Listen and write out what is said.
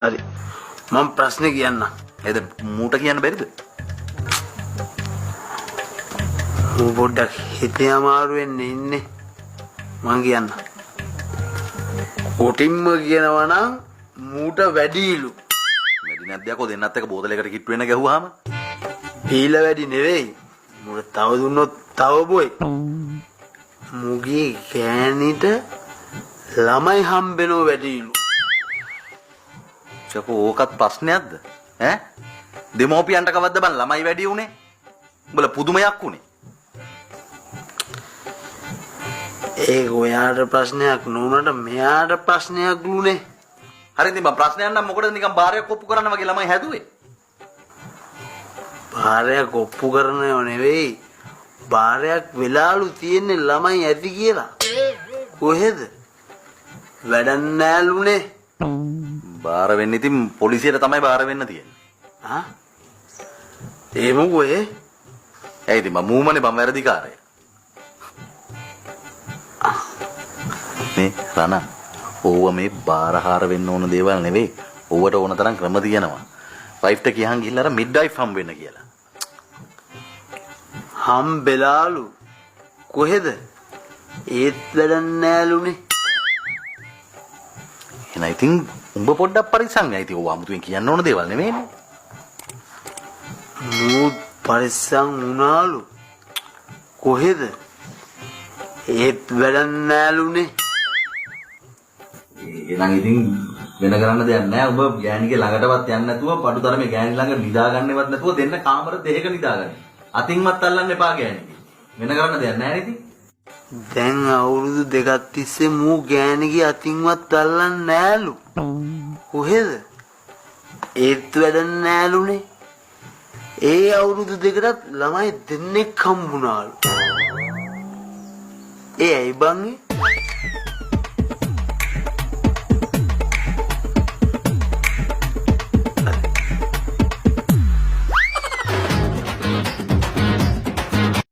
හරි මම ප්‍රශ්නේ කියන්න. එද මූට කියන්න බැරිද? මූ පොඩ්ඩක් හිතේ අමාරු වෙන්නේ ඉන්නේ. මං කියන්න. කොටින්ම කියනවා නම් මූට වැඩිලු. වැඩි නැද්ද යකෝ දෙන්නත් එක බෝතලයකට කිට්ටු වෙන ගැහුවාම? පීල වැඩි නෙවෙයි. මූට තව දුන්නොත් තව බොයි. මුගේ ගෑනිට ළමයි හම්බෙනව වැඩිලු. චකෝ ඕකත් ප්‍රශ්නයක්ද? ඈ දෙමෝපියන්ට කවද්ද බං ළමයි වැඩි උනේ? උඹලා පුදුමයක් උනේ. ඒක ඔයාට ප්‍රශ්නයක් නුනට මෙයාට ප්‍රශ්නයක් ලුනේ. හරි ඉතින් බං ප්‍රශ්නයක් නම් මොකටද නිකන් බාරයක් ඔප්පු කරන්න වගේ ළමයි හැදුවේ? බාරයක් ඔප්පු කරනව නෙවෙයි. බාරයක් වෙලාලු තියෙන්නේ ළමයි ඇති කියලා. කොහෙද? වැඩක් නෑලුනේ. බාර වෙන්න ඉතින් පොලිසියට තමයි බාර වෙන්න තියෙන්නේ. ආ? ඒ මොකෝයේ? ඇයි ඉතින් මම මූමනේ බං වැරදිකාරය. මේ රණ ඕව මේ බාරහාර වෙන්න ඕන දේවල් නෙවෙයි. ඕවට ඕන තරම් ක්‍රම තියෙනවා. වයිෆ්ට කියහන් ගිහිල්ලා අර මිඩ්වයිෆ් හම් වෙන්න කියලා. හම්බෙලාලු. කොහෙද? ඒත් වැඩක් නෑලුනේ. එහෙනම් ඉතින් උඹ පොඩ්ඩක් පරිස්සම් වෙයි. ඉතින් ඕව 아무තුවෙන් කියන්න ඕන දේවල් නෙවෙයිනේ. මූ පරිස්සම් වුණාලු. කොහෙද? ඒත් වැඩක් නෑලුනේ. එහෙනම් ඉතින් වෙන කරන්න දෙයක් නෑ. ඔබ ගෑණිගේ ළඟටවත් යන්නේ නැතුව පටුතරමේ ගෑණි ළඟ නිදාගන්නවත් නැතුව දෙන්න කාමර දෙකක නිදාගන්න. අතින්වත් අල්ලන්න එපා ගෑණිගේ. වෙන කරන්න දෙයක් නෑ නේද? දැන් අවුරුදු දෙකක් තිස්සේ මූ ගෑණිගේ අතින්වත් අල්ලන්නේ නෑලු. කොහෙද? ඒත් වැඩක් නෑලුනේ. ඒ අවුරුදු දෙකටත් ළමයි දෙන්නෙක් හම්බුණාලු. ඒ ඇයි බං?